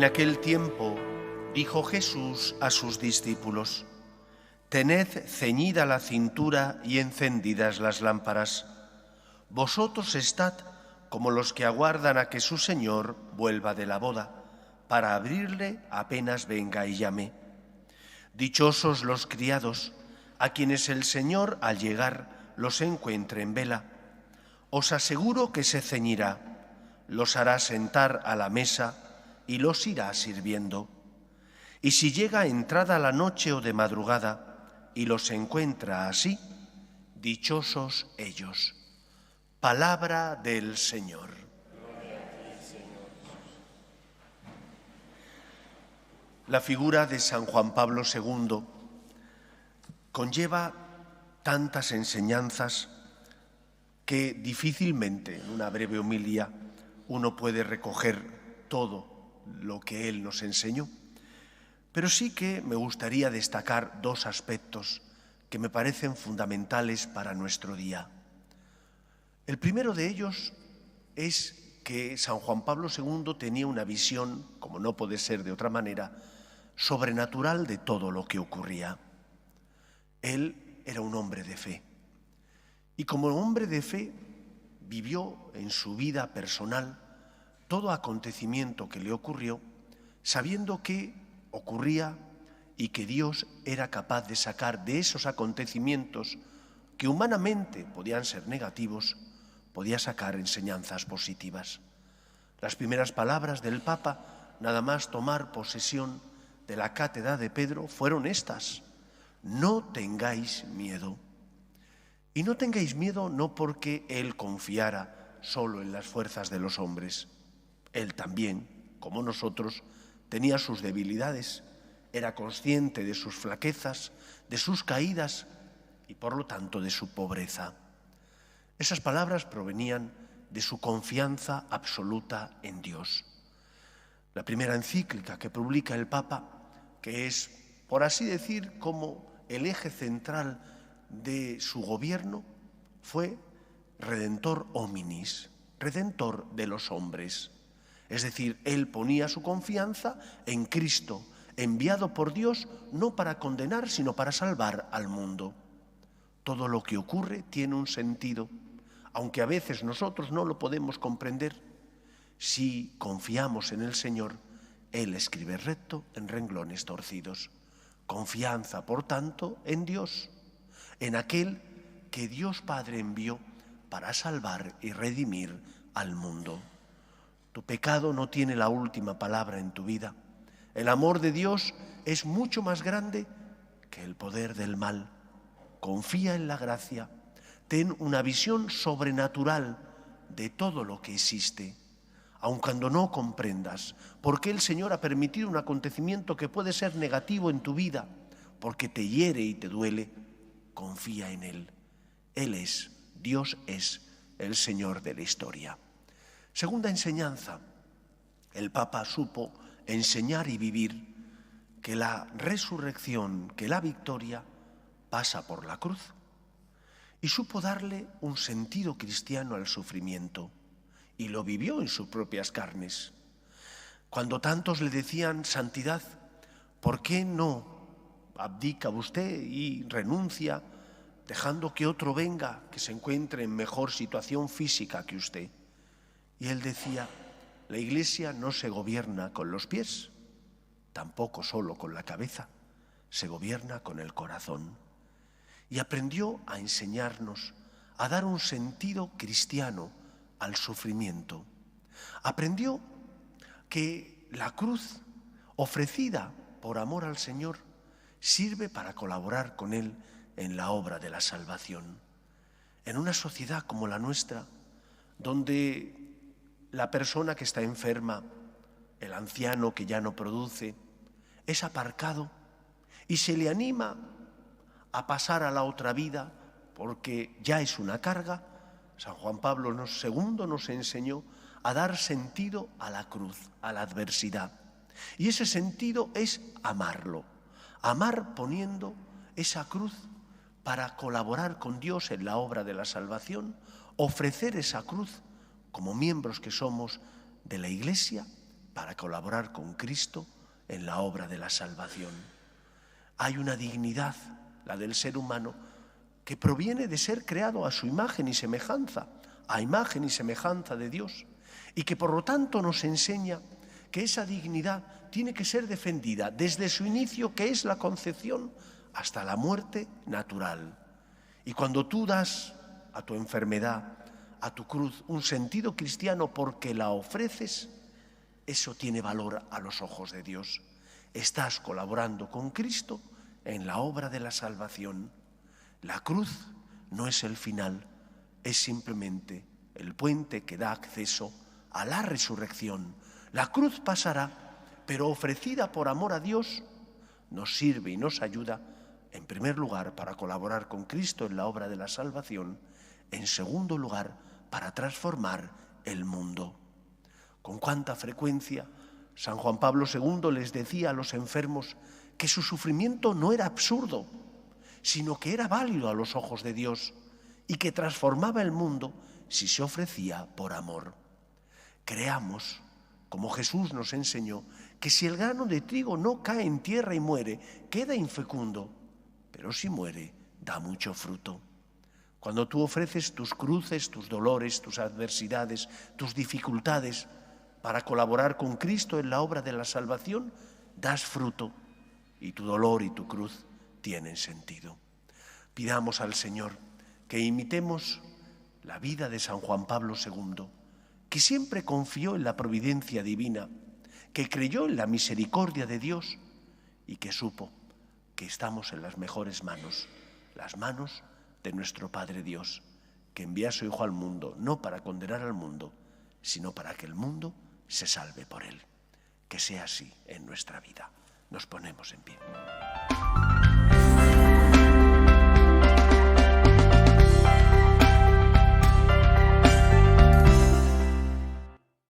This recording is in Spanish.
En aquel tiempo dijo Jesús a sus discípulos: «Tened ceñida la cintura y encendidas las lámparas. Vosotros estad como los que aguardan a que su Señor vuelva de la boda, para abrirle apenas venga y llame. Dichosos los criados, a quienes el Señor al llegar los encuentre en vela. Os aseguro que se ceñirá, los hará sentar a la mesa y los irá sirviendo. Y si llega entrada la noche o de madrugada y los encuentra así, dichosos ellos». Palabra del Señor. La figura de San Juan Pablo II conlleva tantas enseñanzas que difícilmente en una breve homilía uno puede recoger todo lo que él nos enseñó. Pero sí que me gustaría destacar dos aspectos que me parecen fundamentales para nuestro día. El primero de ellos es que San Juan Pablo II tenía una visión, como no puede ser de otra manera, sobrenatural de todo lo que ocurría. Él era un hombre de fe. Y como hombre de fe, vivió en su vida personal todo acontecimiento que le ocurrió, sabiendo que ocurría y que Dios era capaz de sacar de esos acontecimientos que humanamente podían ser negativos, podía sacar enseñanzas positivas. Las primeras palabras del Papa, nada más tomar posesión de la cátedra de Pedro, fueron estas: no tengáis miedo. Y no tengáis miedo no porque él confiara solo en las fuerzas de los hombres. Él también, como nosotros, tenía sus debilidades, era consciente de sus flaquezas, de sus caídas y por lo tanto de su pobreza. Esas palabras provenían de su confianza absoluta en Dios. La primera encíclica que publica el Papa, que es, por así decir, como el eje central de su gobierno, fue Redentor hominis, Redentor de los hombres. Es decir, él ponía su confianza en Cristo, enviado por Dios no para condenar, sino para salvar al mundo. Todo lo que ocurre tiene un sentido, aunque a veces nosotros no lo podemos comprender. Si confiamos en el Señor, Él escribe recto en renglones torcidos. Confianza, por tanto, en Dios, en aquel que Dios Padre envió para salvar y redimir al mundo. Tu pecado no tiene la última palabra en tu vida. El amor de Dios es mucho más grande que el poder del mal. Confía en la gracia. Ten una visión sobrenatural de todo lo que existe, aun cuando no comprendas por qué el Señor ha permitido un acontecimiento que puede ser negativo en tu vida, porque te hiere y te duele. Confía en Él. Él es, Dios es el Señor de la historia. Segunda enseñanza, el Papa supo enseñar y vivir que la resurrección, que la victoria pasa por la cruz. Y supo darle un sentido cristiano al sufrimiento, y lo vivió en sus propias carnes. Cuando tantos le decían: santidad, ¿por qué no abdica usted y renuncia, dejando que otro venga que se encuentre en mejor situación física que usted? Y él decía: la Iglesia no se gobierna con los pies, tampoco solo con la cabeza, se gobierna con el corazón. Y aprendió a enseñarnos, a dar un sentido cristiano al sufrimiento. Aprendió que la cruz, ofrecida por amor al Señor, sirve para colaborar con Él en la obra de la salvación. En una sociedad como la nuestra, donde la persona que está enferma, el anciano que ya no produce, es aparcado y se le anima a pasar a la otra vida porque ya es una carga, San Juan Pablo II nos enseñó a dar sentido a la cruz, a la adversidad. Y ese sentido es amarlo, amar poniendo esa cruz para colaborar con Dios en la obra de la salvación, ofrecer esa cruz como miembros que somos de la Iglesia para colaborar con Cristo en la obra de la salvación. Hay una dignidad, la del ser humano, que proviene de ser creado a su imagen y semejanza, a imagen y semejanza de Dios, y que por lo tanto nos enseña que esa dignidad tiene que ser defendida desde su inicio, que es la concepción, hasta la muerte natural. Y cuando tú das a tu enfermedad, a tu cruz, un sentido cristiano porque la ofreces, eso tiene valor a los ojos de Dios. Estás colaborando con Cristo en la obra de la salvación. La cruz no es el final, es simplemente el puente que da acceso a la resurrección. La cruz pasará, pero ofrecida por amor a Dios, nos sirve y nos ayuda, en primer lugar, para colaborar con Cristo en la obra de la salvación, en segundo lugar, para transformar el mundo. Con cuánta frecuencia San Juan Pablo II les decía a los enfermos que su sufrimiento no era absurdo, sino que era válido a los ojos de Dios y que transformaba el mundo si se ofrecía por amor. Creamos, como Jesús nos enseñó, que si el grano de trigo no cae en tierra y muere, queda infecundo, pero si muere, da mucho fruto. Cuando tú ofreces tus cruces, tus dolores, tus adversidades, tus dificultades, para colaborar con Cristo en la obra de la salvación, das fruto y tu dolor y tu cruz tienen sentido. Pidamos al Señor que imitemos la vida de San Juan Pablo II, que siempre confió en la providencia divina, que creyó en la misericordia de Dios y que supo que estamos en las mejores manos, las manos de nuestro Padre Dios, que envía a su Hijo al mundo, no para condenar al mundo, sino para que el mundo se salve por él. Que sea así en nuestra vida. Nos ponemos en pie.